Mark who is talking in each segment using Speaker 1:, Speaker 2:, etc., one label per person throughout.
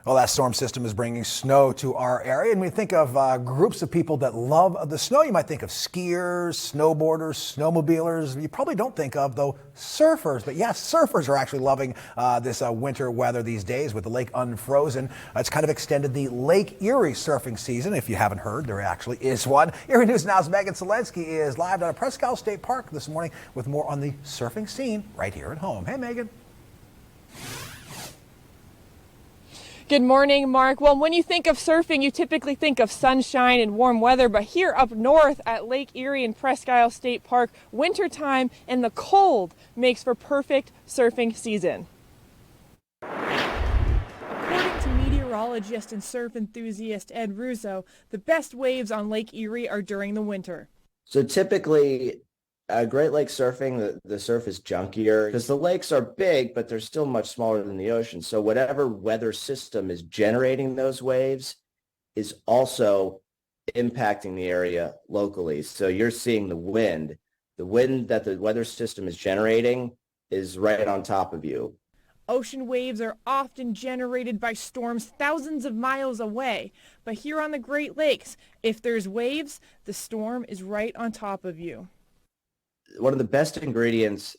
Speaker 1: Well, that storm system is bringing snow to our area, and we think of groups of people that love the snow. You might think of skiers, snowboarders, snowmobilers. You probably don't think of, though, surfers. But yes, surfers are actually loving this winter weather these days with the lake unfrozen. It's kind of extended the Lake Erie surfing season. If you haven't heard, there actually is one. Erie News Now's Megan Selensky is live down at Presque Isle State Park this morning with more on the surfing scene right here at home. Hey, Megan.
Speaker 2: Good morning, Mark. Well, when you think of surfing, you typically think of sunshine and warm weather, but here up north at Lake Erie and Presque Isle State Park, wintertime and the cold makes for perfect surfing season. According to meteorologist and surf enthusiast Ed Russo, the best waves on Lake Erie are during the winter.
Speaker 3: So typically, Great Lake surfing, the surf is junkier because the lakes are big, but they're still much smaller than the ocean. So whatever weather system is generating those waves is also impacting the area locally. So you're seeing the wind that the weather system is generating is right on top of you.
Speaker 2: Ocean waves are often generated by storms thousands of miles away. But here on the Great Lakes, if there's waves, the storm is right on top of you.
Speaker 3: One of the best ingredients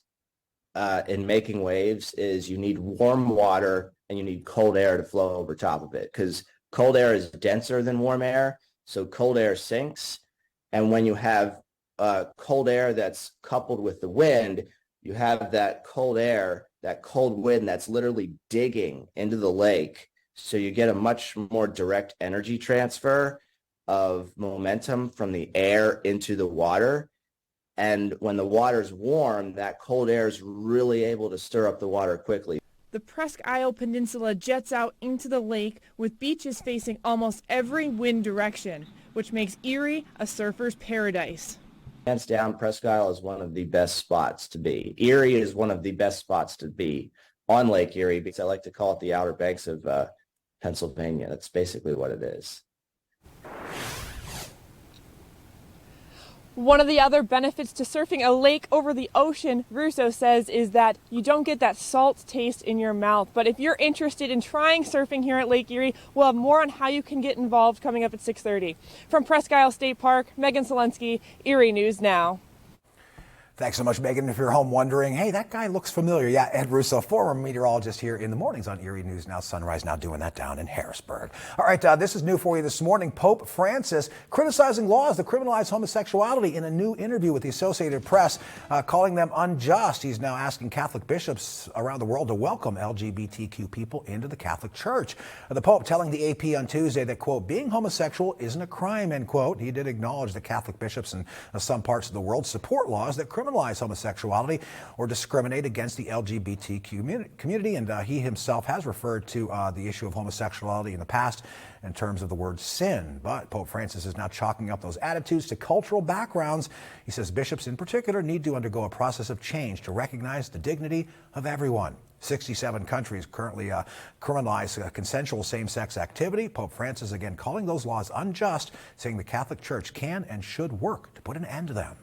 Speaker 3: in making waves is you need warm water and you need cold air to flow over top of it, because cold air is denser than warm air, so cold air sinks. And when you have cold air that's coupled with the wind, you have that cold air, that cold wind that's literally digging into the lake. So you get a much more direct energy transfer of momentum from the air into the water. And when the water's warm, that cold air is really able to stir up the water quickly.
Speaker 2: The Presque Isle Peninsula jets out into the lake with beaches facing almost every wind direction, which makes Erie a surfer's paradise.
Speaker 3: Hands down, Presque Isle is one of the best spots to be. Erie is one of the best spots to be on Lake Erie, because I like to call it the Outer Banks of Pennsylvania. That's basically what it is.
Speaker 2: One of the other benefits to surfing a lake over the ocean, Russo says, is that you don't get that salt taste in your mouth. But if you're interested in trying surfing here at Lake Erie, we'll have more on how you can get involved coming up at 6:30. From Presque Isle State Park, Megan Selensky, Erie News Now.
Speaker 1: Thanks so much, Megan. If you're home wondering, hey, that guy looks familiar. Yeah, Ed Russo, former meteorologist here in the mornings on Erie News Now Sunrise, now doing that down in Harrisburg. All right, this is new for you this morning. Pope Francis criticizing laws that criminalize homosexuality in a new interview with the Associated Press, calling them unjust. He's now asking Catholic bishops around the world to welcome LGBTQ people into the Catholic Church. The Pope telling the AP on Tuesday that, quote, being homosexual isn't a crime, end quote. He did acknowledge that Catholic bishops in some parts of the world support laws that criminalize homosexuality or discriminate against the LGBTQ community, and he himself has referred to the issue of homosexuality in the past in terms of the word sin. But Pope Francis is now chalking up those attitudes to cultural backgrounds. He says bishops in particular need to undergo a process of change to recognize the dignity of everyone. 67 countries currently criminalize consensual same-sex activity. Pope Francis again calling those laws unjust, saying the Catholic Church can and should work to put an end to them.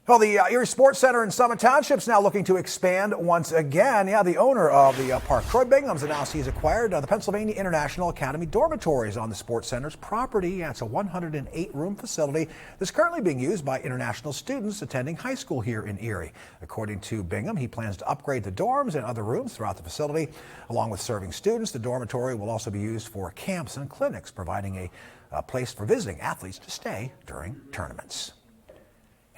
Speaker 1: Well, the Erie Sports Center in Summit Township is now looking to expand once again. Yeah, the owner of the park, Troy Bingham's, announced he's acquired the Pennsylvania International Academy dormitories on the Sports Center's property. Yeah, it's a 108-room facility that's currently being used by international students attending high school here in Erie. According to Bingham, he plans to upgrade the dorms and other rooms throughout the facility. Along with serving students, the dormitory will also be used for camps and clinics, providing a place for visiting athletes to stay during tournaments.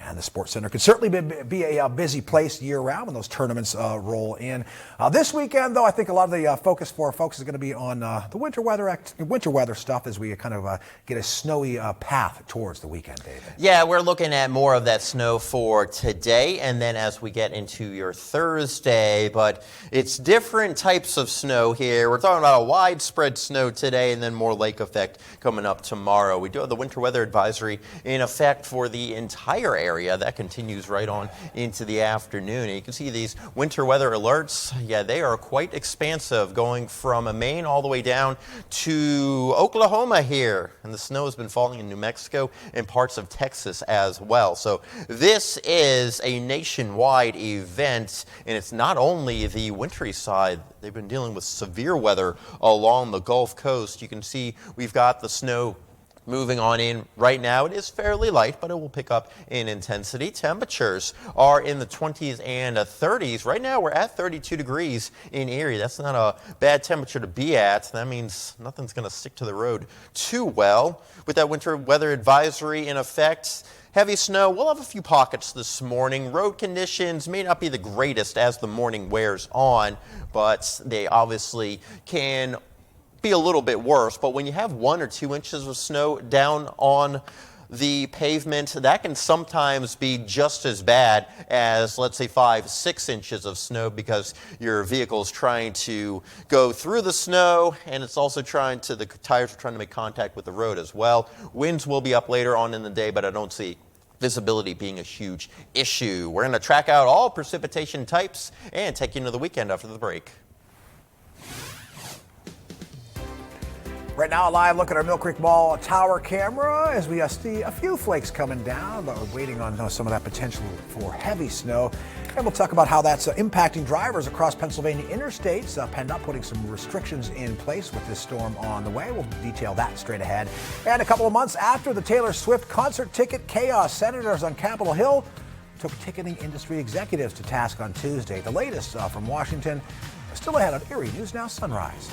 Speaker 1: And the Sports Center could certainly be a busy place year-round when those tournaments roll in. This weekend, though, I think a lot of the focus is going to be on the winter weather stuff as we kind of get a snowy path towards the weekend, David.
Speaker 4: Yeah, we're looking at more of that snow for today and then as we get into your Thursday. But it's different types of snow here. We're talking about a widespread snow today and then more lake effect coming up tomorrow. We do have the winter weather advisory in effect for the entire area area. That continues right on into the afternoon. And you can see these winter weather alerts. Yeah, they are quite expansive, going from Maine all the way down to Oklahoma here. And the snow has been falling in New Mexico and parts of Texas as well. So this is a nationwide event, and it's not only the wintry side. They've been dealing with severe weather along the Gulf Coast. You can see we've got the snow moving on in right now. It is fairly light, but it will pick up in intensity. Temperatures are in the 20s and 30s. Right now, we're at 32 degrees in Erie. That's not a bad temperature to be at. That means nothing's going to stick to the road too well. With that winter weather advisory in effect, heavy snow, we'll have a few pockets this morning. Road conditions may not be the greatest as the morning wears on, but they obviously can be a little bit worse. But when you have 1 or 2 inches of snow down on the pavement, that can sometimes be just as bad as, let's say, 5, 6 inches of snow, because your vehicle's trying to go through the snow, and it's also the tires are trying to make contact with the road as well. Winds will be up later on in the day, but I don't see visibility being a huge issue. We're going to track out all precipitation types and take you into the weekend after the break.
Speaker 1: Right now, a live look at our Mill Creek Mall tower camera as we see a few flakes coming down, but we're waiting on some of that potential for heavy snow. And we'll talk about how that's impacting drivers across Pennsylvania interstates. PennDOT putting some restrictions in place with this storm on the way. We'll detail that straight ahead. And a couple of months after the Taylor Swift concert ticket chaos, senators on Capitol Hill took ticketing industry executives to task on Tuesday. The latest from Washington, still ahead on Erie News Now Sunrise.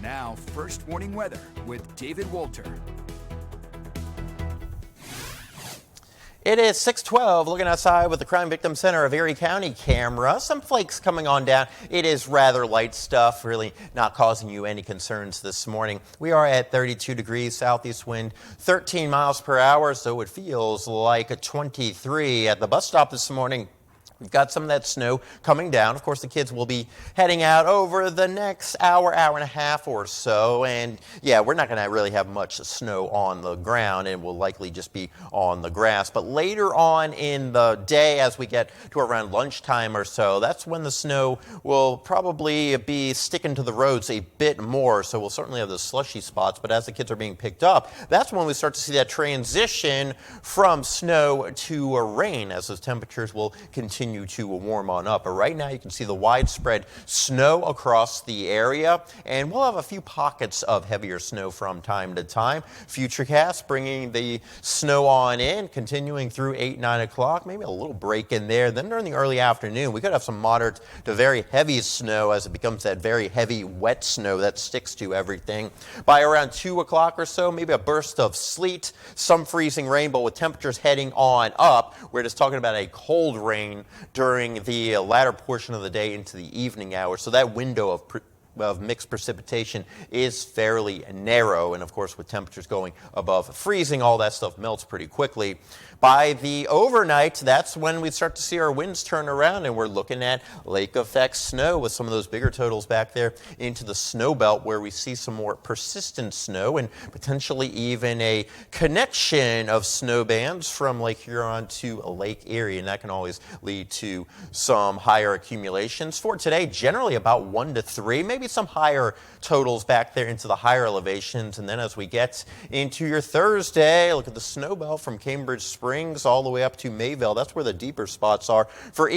Speaker 5: Now, first warning weather with David Wolter.
Speaker 4: It is 6:12, looking outside with the Crime Victim Center of Erie County camera. Some flakes coming on down. It is rather light stuff, really not causing you any concerns this morning. We are at 32 degrees, southeast wind, 13 miles per hour, so it feels like a 23 at the bus stop this morning. We've got some of that snow coming down. Of course, the kids will be heading out over the next hour, hour and a half or so. And yeah, we're not going to really have much snow on the ground, and will likely just be on the grass. But later on in the day, as we get to around lunchtime or so, that's when the snow will probably be sticking to the roads a bit more. So we'll certainly have the slushy spots. But as the kids are being picked up, that's when we start to see that transition from snow to rain, as those temperatures will continue to warm on up. But right now you can see the widespread snow across the area, and we'll have a few pockets of heavier snow from time to time. Futurecast bringing the snow on in, continuing through 8, 9 o'clock, maybe a little break in there. Then during the early afternoon, we could have some moderate to very heavy snow as it becomes that very heavy wet snow that sticks to everything. By around 2 o'clock or so, maybe a burst of sleet, some freezing rain, but with temperatures heading on up. We're just talking about a cold rain during the latter portion of the day into the evening hours. So that window of mixed precipitation is fairly narrow. And of course, with temperatures going above freezing, all that stuff melts pretty quickly. By the overnight, that's when we start to see our winds turn around, and we're looking at lake effect snow with some of those bigger totals back there into the snow belt, where we see some more persistent snow and potentially even a connection of snow bands from Lake Huron to Lake Erie, and that can always lead to some higher accumulations. For today, generally about 1 to 3, maybe some higher totals back there into the higher elevations. And then as we get into your Thursday, look at the snow belt from Cambridge Springs all the way up to Mayville. That's where the deeper spots are for